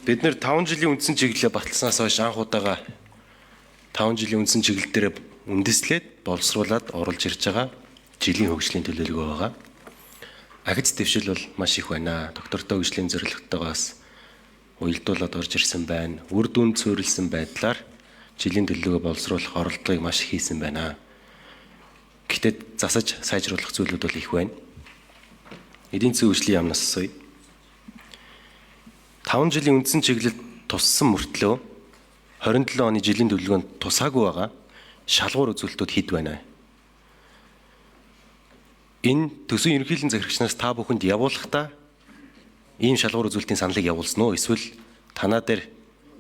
Бид нэр 5 жилийн үндсэн чиглэлээ баталснаас хойш анх удаага 5 жилийн үндсэн чиглэл дээр үндэслээд боловсруулад оруулж ирж байгаа жилийн хөгжлийн төлөвлөгөө байгаа. Ахиц дэвшил бол маш их байна. Доктортой хөгжлийн зорилготойгоос уялдуулаад орж ирсэн байна. Үр дүнд суурилсан байдлаар жилийн төлөвлөгөө боловсруулах оролдлогыг маш их хийсэн байна. Гэхдээ засаж сайжруулах зүйлүүд бол их байна. Эдийн засгийн хөгжлийн яамнаас асууя. 5 жилийн үндсэн чиглэлд туссан мөртлөө 27 оны жилийн төлөвлөгөөнд тусаагүй байгаа шалгуур үзүүлэлтүүд хэд байна? Энэ төсвийн ерөнхийлөгчийн захирагчнаас та бүхэнд явуулахдаа ийм шалгуур үзүүлэлтийн саналыг явуулсан уу? Эсвэл танаа дээр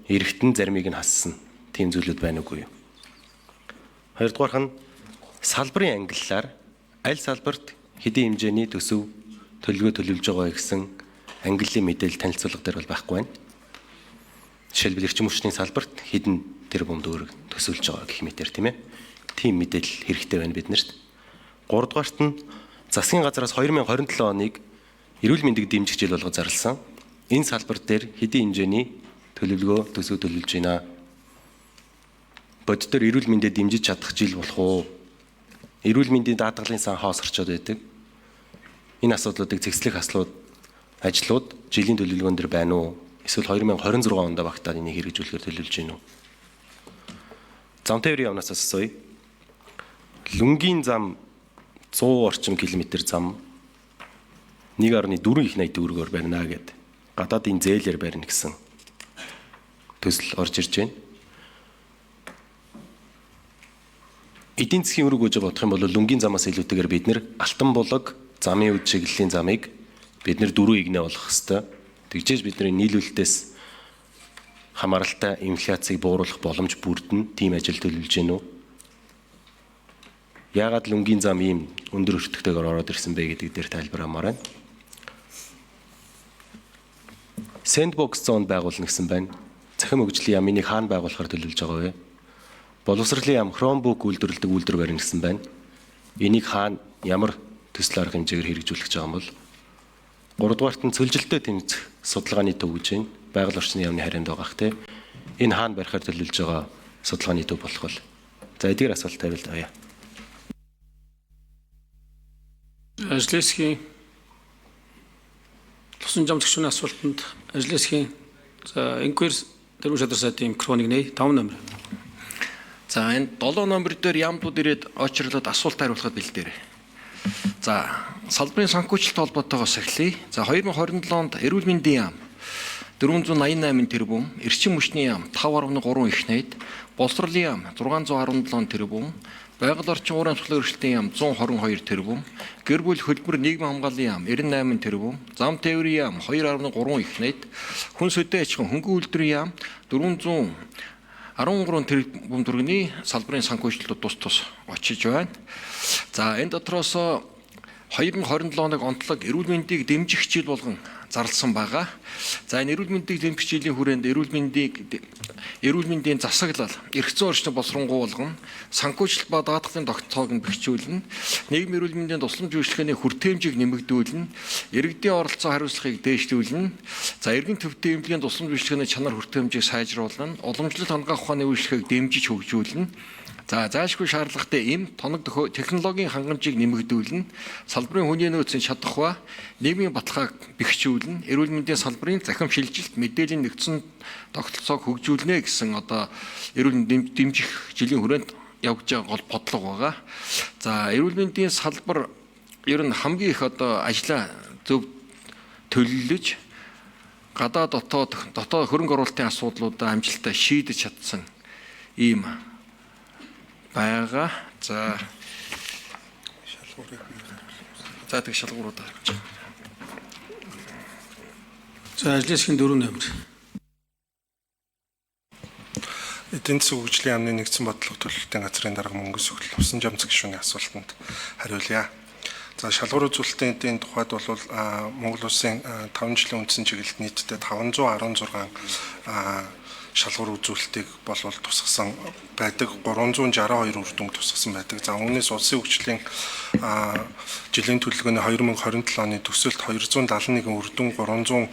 эргэтэн заримыг нь хассан тийм зүйлүүд байна уугүй юу? Хоёрдугаарх нь салбарын ангиллаар аль салбарт хэдийн хэмжээний төсөв төлөвлөгөө төлөвлөж байгаа гэсэн ангиллын мэдээлэл танилцуулга дээр бол байхгүй байна. Жишээлбэл эрчим хүчний салбарт хэдэн тэрбум төгрөг төсөвлөж байгаа гэх мэтэр тийм ээ. Тийм мэдээлэл хэрэгтэй байна биднэрт. Гуравдугаарт нь засгийн газраас 2027 оныг эрүүл мэндийг дэмжих жил болгож зарласан. Энэ салбар дээр хэдийн хэмжээний төлөвлөгөө төсөв төлөвлөж байна. Бодит төр эрүүл мэндийг дэмжиж чадах жил болох уу? Эрүүл мэндийн даатгалын сан хоос орчод байдаг. Энэ асуудлуудыг цэгцлэх ажлууд жилийн төлөвлөгөөн дээр байна уу? Эсвэл 2026 онд багтаад энийг хэрэгжүүлэхээр төлөвлөж байна уу? Зам тээврийн явнаас асууя. Лүнгийн зам 100 орчим километр зам 1.4 их 80 төгрөгөөр барина гэд гадаадын зээлээр барина гэсэн төсөл орж ирж байна. Эдийн засгийн үүрэг үүж бодох юм бол лүнгийн замаас илүүтэйгээр бид нэр Алтан булаг замын үд чиглэлийн замыг бид нэр 4 игнэ болгох ёстой. Тэгжээж бидний нийлүүлэлтээс хамааралтай инфляцийг бууруулах боломж бүрдэн тийм ажил төлөвлөж байна уу? Яагаад лүнгийн зам ийм өндөр өртөгтэйгээр ороод ирсэн бэ гэдэг дээр тайлбарамаар байна. Сэндбокс зонд байгуулна гэсэн байна. Цахим хөгжлийн яам энийг хаана байгуулахаар төлөвлөж байгаа вэ? Боловсролын яам Chromebook үйлдвэрлэдэг үйлдвэр барина гэсэн байна. Энийг хаана ямар төсөл арга хэмжээгээр хэрэгжүүлэх гэж байгаа юм бол? Гуравдугаарт нь цөлжилтөд тэмцэх судалгааны төв гэж байна. Байгаль орчны яамны харьяанд байгаах те. Энэ хаана барихаар төлөвлөж байгаа судалгааны төв болох вэ? За эдгээр асуулт тавил таяа. Ажлын хэсгийн тусан жамцгчны асуултанд ажлын хэсгийн за инквир дөрвөн шадар сайтын микрофоныг нээ 5 номер. За энэ 7 номер дээр яамдууд ирээд очрлоод асуулт хариулахад бэлдээрэй. За салбарын санхүүжилт холбоотойгоос эхлэе. За 2027 онд эрүүл мэндийн яам 488 тэрбум, эрчим хүчний яам 5.3 их найд, боловсролын яам 617 тэрбум, байгаль орчин уур амьсгалын өршөлтийн яам 122 тэрбум, гэр бүл хөдөлмөр нийгмийн хамгааллын яам 98 тэрбум, зам тээврийн яам 2.3 их найд, хүн сөдөө аж ахуйн хөнгөн үйлдвэрийн яам 413 тэрбум төгрөгийн салбарын санхүүжилтууд тус очиж байна. За энэ дотроос 2027 оног онцлог эрүүл мэндийг дэмжих жил болгон зарласан байгаа. За энэ эрүүл мэндийг дэмжих жилийн хүрээнд эрүүл мэндийн засаглал, эрх зүйн орчныг боловсронгуй болгон, санхүүжилт ба даатгалын тогтолцоог нь бэхжүүлнэ, нийгмийн эрүүл мэндийн тусламж үйлчлэгээний хүртээмжийг нэмэгдүүлнэ, иргэдийн оролцоо хариуцлагыг дээшлүүлнэ, за эргэн төвтэй эмнэлгийн тусламж үйлчлэгээний чанар хүртээмжийг сайжруулна, уламжлалт хангах ухааны үйлчлэгээг дэмжиж хөгжүүлнэ. За заашгүй шаардлагатай эм тоног технологийн хангамжийг нэмэгдүүлнэ, салбарын хүний нөөцийн чадах ба нийгмийн баталгааг бэхжүүлнэ, эрүүл мэндийн салбарын захим шилжилт мэдээллийн нэгдсэн тогтолцоог хөгжүүлнэ гэсэн эрүүл мэндийн дэмжих жилийн хүрээнд явж байгаа гол бодлого байгаа. За эрүүл мэндийн салбар ер нь хамгийн их ажлаа зөв төлөвлөж гадаад дотоод хөрөнгө оруулалтын асуудлуудаа амжилттай шийдэж чадсан ийм байгаа. За тэг шалгууруудаа харж байна. За ажлын хэсгийн 4 номер. Эдийн засгийн хөгжлийн яамны нэгдсэн бодлого төлөлтийн газрын дарга мөнгөс өгөл усан жамцэг гишүүний асуултанд хариулъя. За шалгуур үзүүлэлтийн тухайд бол Монгол улсын 5 жилийн үндсэн чиглэлд нийтдээ 516 шалгуур үзүүлэлтийг болвол тусгасан байдаг 362 үр дүнг тусгасан байдаг. За үүнээс улсын хөгжлийн жилийн төлөвлөгөөний 2027 оны төсөлд 271 үр дүн 398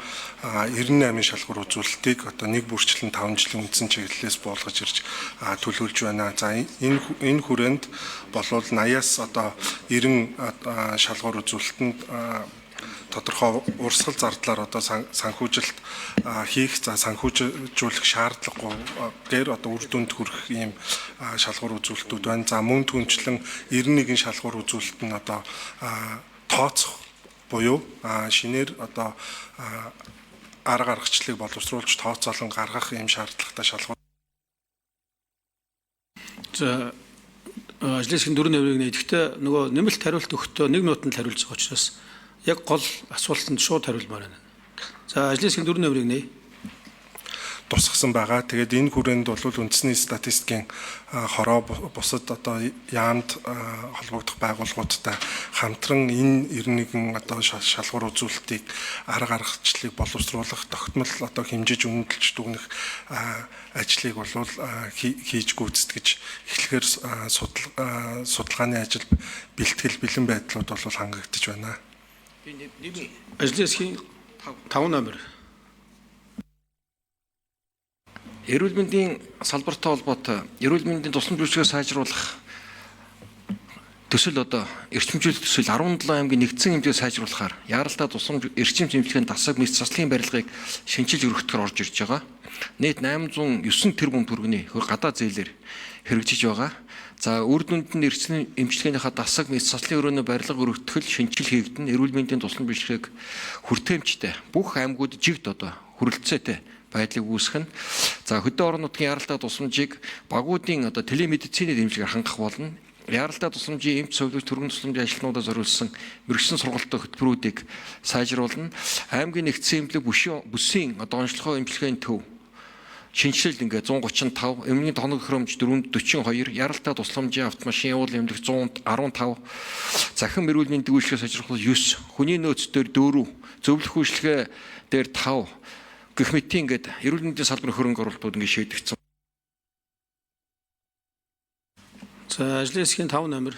шалгуур үзүүлэлтийг одоо нэг бүрчлэн 5 жилийн үндсэн чиглэлээс буулгаж ирж төлөвлөж байна. За энэ хүрээнд болвол 80-аас одоо 90 шалгуур үзүүлэлтэнд тодорхой урсгал зардлаар одоо санхүүжилт хийх санхүүжүүлэх шаардлагагүй гээр одоо үр дүнд хүрэх ийм шалгуур үзүүлэлтүүд байна. За мөн түнчлэн 91 шалгуур үзүүлэлт нь одоо тооцох буюу шинээр одоо арга аргачлалыг боловсруулж тооцоолон гаргах ийм шаардлагатай шалгуур. За ажлын хэсгийн 4 наврыг нэгдэхдээ нөгөө нэмэлт хариулт өгөхдөө нэг минутанд хариулж байгаа учраас яг гол асуултанд шууд хариулмаар байна. За ажлын хэсгийн 4 наврыг нэ тусгасан байгаа. Тэгээд энэ хүрээнд бол үндэсний статистикийн хороо бусад одоо яамд холбогдох байгууллагуудтай хамтран энэ 91 одоо шалгуур үзүүлэлтийг арга аргачлалыг боловсруулах тогтмол одоо хэмжиж үнэлж дүгнэх ажлыг бол хийж гүйцэтгэж эхлэхээр судалгааны ажил бэлтгэл бэлэн байдлууд бол хангагдж байна. ажлын хэсгийн 5 номер Эрүүл мэндийн салбартай холбоотой эрүүл мэндийн тусламж үйлчилгээг сайжруулах төсөл одоо эрчимжүүлэх төсөл 17 аймгийн нэгдсэн хэмжээ сайжруулахаар яаралтай тусламж эрчим тэмцэхийн дасаг мэс заслын барилгыг шинжилж өргөдөхөөр орж ирж байгаа. Нийт 809 тэрбум төгрөгийн гадаад зээлээр хэрэгжиж байгаа. За үр дүнд нь эрчим эмчилгээнийхаа дасаг мэс заслын өрөөний барилга өргөдөхөл шинжил хийгдэн эрүүл мэндийн тусламж үйлчилгээг хүртээмжтэй бүх аймагуд жигд одоо хүрэлцээтэй байдлыг үүсгэх нь. За хөдөө орон нутгийн яаралтай тусламжийг багуудын одоо телемедицины дэмжлэгээр хангах болно. Яаралтай тусламжийн эмч совлогч төргөн тусламжийн ажилтнуудад зориулсан мэрэгсэн сургалтын хөтөлбөрүүдийг сайжруулна. Аймгийн нэгдсэн эмнэлэг бүсийн одоо онцлогоо эмчилгээний төв шинжилэл ингээ 135, эмнэлгийн тоног хөрөмж 442, яаралтай тусламжийн автомашин явуул эмнэлэг 115, захин эрүүл мэндийн үйлчлэгээ сайжруулах 9, хүний нөөц дээр 4, зөвлөх үйлчлэгээ дээр 5 гэх мэт ингээд эрүүл мэндийн салбарын хөрөнгө оруулалтууд ингээд шийдэгдсэн. За ажлын хэсгийн 5 номер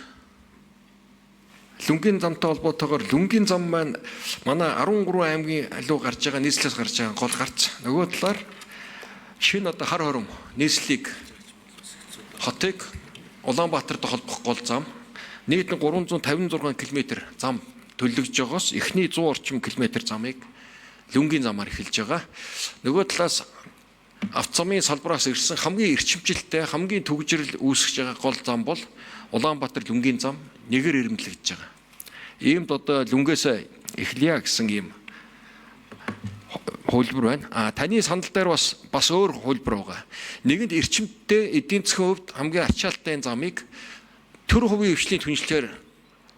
Лүнгийн замтай холбоотойгоор лүнгийн зам маань манай 13 аймгийн алуу гарч байгаа нийслэлээс гарч байгаа гол гарц. Нөгөө талаар шинэ одоо хар хором нийслэлийг хотыг Улаанбаатарт холбох гол зам нийт нь 356 км зам төлөвлөж байгаас эхний 100 орчим километр замыг лүнгийн замаар эхэлж байгаа. Нөгөө талаас автозамын салбараас ирсэн хамгийн эрчимжилттэй, хамгийн төгжрөл үүсгэж байгаа гол зам бол Улаанбаатар лүнгийн зам нэгээр ирэмтлэгдэж байгаа. Иймд одоо лүнгээс эхлэе гэсэн ийм хөлбөр байна. Таны санал дээр бас өөр хөлбөр байгаа. Нэгэнд эрчимтэй эдийн засгийн хувьд хамгийн ачаалттай замыг төр хувийн хвшлийн түншлэлээр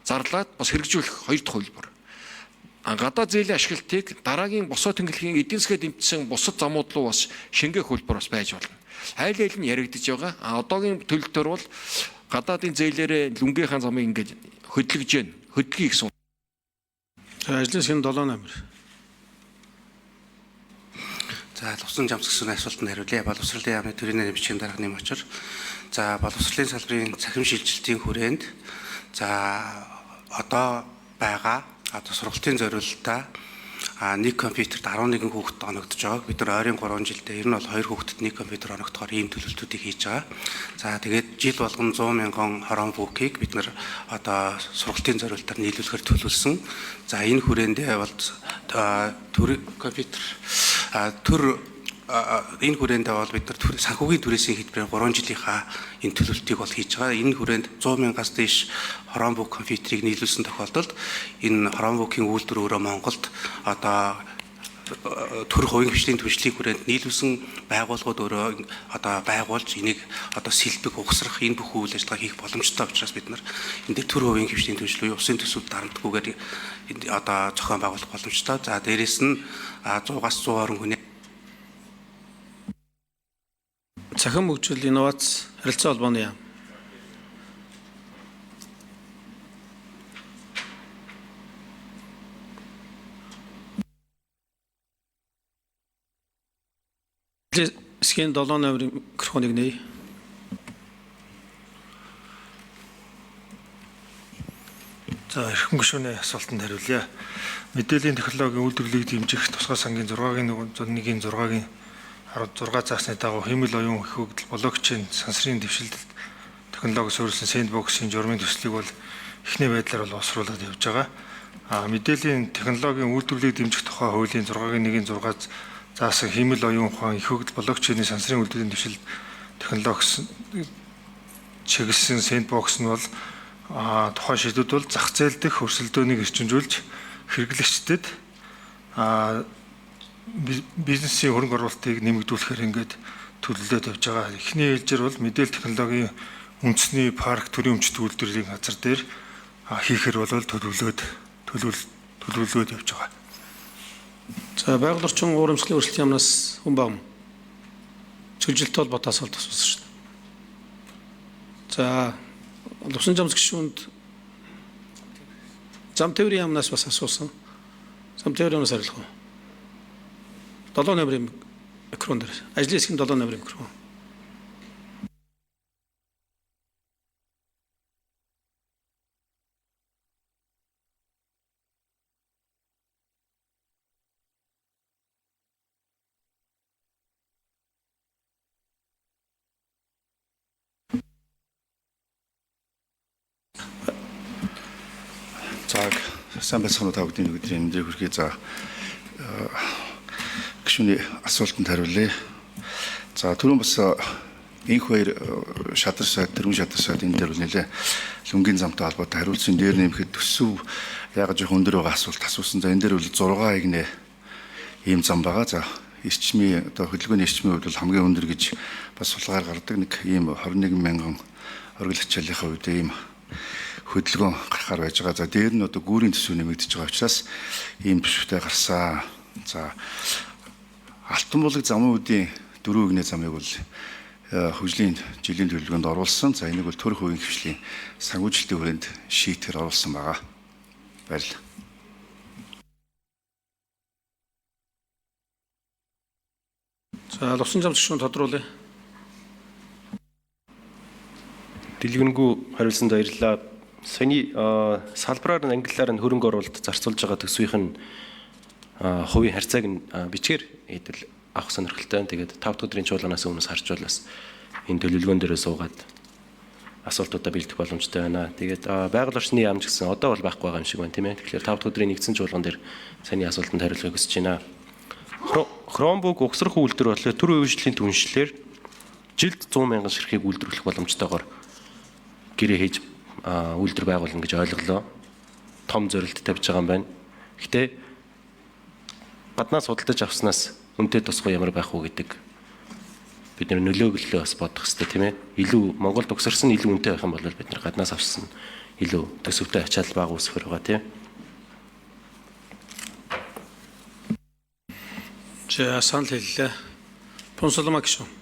зарлаад бас хэрэгжүүлэх хоёр дахь хөлбөр. Гадаад зээлийн ашиглалтыг дараагийн босоо тэнглэхийн эдийн засгийн дэмжсэн бусад замууд руу бас шингээх хөлбөр бас байж болно. Айл нь яригдж байгаа. Одоогийн төлөлтөөр бол гадаадын зээлээрээ лүнгийнхаа замыг ингээд хөдлөж гэн хөдлөе гэсэн. За ажлын хэсгийн 7 номер За лувсан жамсгсны асуултанд хариулъя. Боловсролын яамны төрийн нэмжийн дарга нэм очир. За боловсролын салбарын цахим шилжилтийн хүрээнд за одоо байгаа одоо сургалтын зориулалтаа нэг компьютерт 11 хүүхэд оногдож байгааг бид нар ойрын 3 жилдээ ер нь бол 2 хүүхэдд нэг компьютер оногдохоор ийм төлөвлөлтүүдийг хийж байгаа. За тэгээд жил болгон 100 мянган хорон бүкийг бид нар одоо сургалтын зориулалтаар нийлүүлэхээр төлөвлөсөн. За энэ хүрээндээ бол компьютер энэ хүрээндээ бол бид нар санхүүгийн түрээсийн хэлбэрээр 3 жилийнхаа энэ төлөвлөлтийг бол хийж байгаа. Энэ хүрээнд 100 мянгаас дээш хорон бүк компьютерийг нийлүүлсэн тохиолдолд энэ хорон бүкийн үйлдвэр өөрөө Монголд одоо төр хувийн хвшлийн түвшлийн хүрээнд нийлүүлсэн байгууллагууд өөрөө одоо байгуулж энийг одоо сэлбэг угсрах энэ бүх үйл ажиллагаа хийх боломжтой учраас бид нар энэ дээр төр хувийн хвшлийн түвшил усын төсөв дарамтгүйгээр одоо зохион байгуулах боломжтой. За дээрэс нь 100-аас 120 хүний цахим хөгжил инновац харилцаа холбооны яам. Эсхийн 7 номерын микрофоныг нээе. За эрхэм гишүүний асуултанд хариулъя. Мэдээллийн технологийн үйлдвэрлэлийг дэмжих тусгай сангийн 6-гийн 1-ийн 6-гийн 16 заасны дагуу хэмэл оюун их хөгжил блокчейн сансрын дэвшилтэд технологи суурилсан сэндбоксийн журмын төслийг бол эхний байдлаар бол боловсруулад явж байгаа. Мэдээллийн технологийн үйлдвэрлэлийг дэмжих тухай хуулийн 6-гийн 1-ийн 6 заасан хэмэл оюун ухаан их хөгжил блокчейний сансрын үйлдвэрлэлийн дэвшилт технологи чиглэсэн сэндбокс нь бол тухайн шийдвэрд бол зах зээл дэх өрсөлдөөнийг эрчимжүүлж хэрэглэгчдэд бизнесийн хөрөнгө оруулалтыг нэмэгдүүлэхээр ингээд төлөвлөд явж байгаа. Эхний ээлжээр бол мэдээлэл технологийн үндэсний парк төрийн өмчт үйлдвэрлэлийн газар дээр хийхээр бол төлөвлөд явж байгаа. За байгаль орчин урамсгалын өрсөлдлийн яамнаас хүн баг. Чөлжилттэй холбоотой асуулт асуусан шүү дээ. За Лувсан жамс гишүүнд зам тээврийн яамнаас бас асуусан. Зам тээврийн яамнаас арилах уу? 7 номерын микрофон дээр. Ажлын хэсгийн 7 номерын микрофон. За сайн байцгаана та бүдгийн өдрийн мэндийг хүргэе. За гишүүний асуултанд хариулъя. За түрүүн бас инх хоёр шадар сайд, тэрүүн шадар сайд энэ дээр нэлээ лүнгийн замтай холбоотой хариулсан дээр нэмэхэд төсөв яг жоох өндөр байгаа асуулт асуусан. За энэ дээр бол 6 игнэ ийм зам байгаа. За эрчмийн одоо хөдөлгөөний эрчмийн хувьд бол хамгийн өндөр гэж бас сулгаар гардаг нэг ийм 21 мянган оргил ачааллынхаа үед ийм хөдөлгөөн гарахаар байж байгаа. За дээр нь одоо гүүрийн төсөв нэмэгдэж байгаа учраас ийм төсөвтэй гарсан. За Алтан булаг замын үдийн 4 игнэ замыг бол хөгжлийн жилийн төлөвлөгөөнд оруулсан. За энийг бол төрөх үеийн хвшлийн санхүүжилтийн хүрээнд шийтгэр оруулсан байгаа. Баярлалаа. За Лувсан жамс гишүүн тодруулъя. Дэлгэнгүй хариулсанд баярлалаа. Саяны салбараар нь ангиллаар нь хөрөнгө оруулалт зарцуулж байгаа төсвийн хувийн харьцааг нь бичгээр хэдэл авах сонирхолтой. Тэгээд 5 дахь өдрийн чуулганаас өмнөөс харж бас энэ төлөвлөгөөн дээр суугаад асуултуудаа бэлдэх боломжтой байна. Тэгээд байгаль орчны яам ч гэсэн одоо бол байхгүй байгаа юм шиг байна, тийм ээ. Тэгэхээр 5 дахь өдрийн нэгдсэн чуулган дээр саяны асуултанд хариулахыг хүсэж байна. Chromebook угсрах үйлдвэр болоод төр үеийн түншлэлээр жилд 100 мянган ширхгийг үйлдвэрлэх боломжтойгоор гэрээ хийж үйлдвэр байгуулна гэж ойлголоо. Том зорилт тавьж байгаа юм байна. Гэхдээ гаднаас худалдаж авснаас үнэтэй тусгай ямар байх уу гэдэг бид нар нөлөөлөлөө бас бодох хэрэгтэй, тийм ээ. Илүү Монголд угсарсан илүү үнэтэй байх юм бол бид нар гаднаас авсан илүү төсөвтэй ачаал бага үүсгэх байгаа, тийм. За санал хэллээ. Пунсалма гишүүн.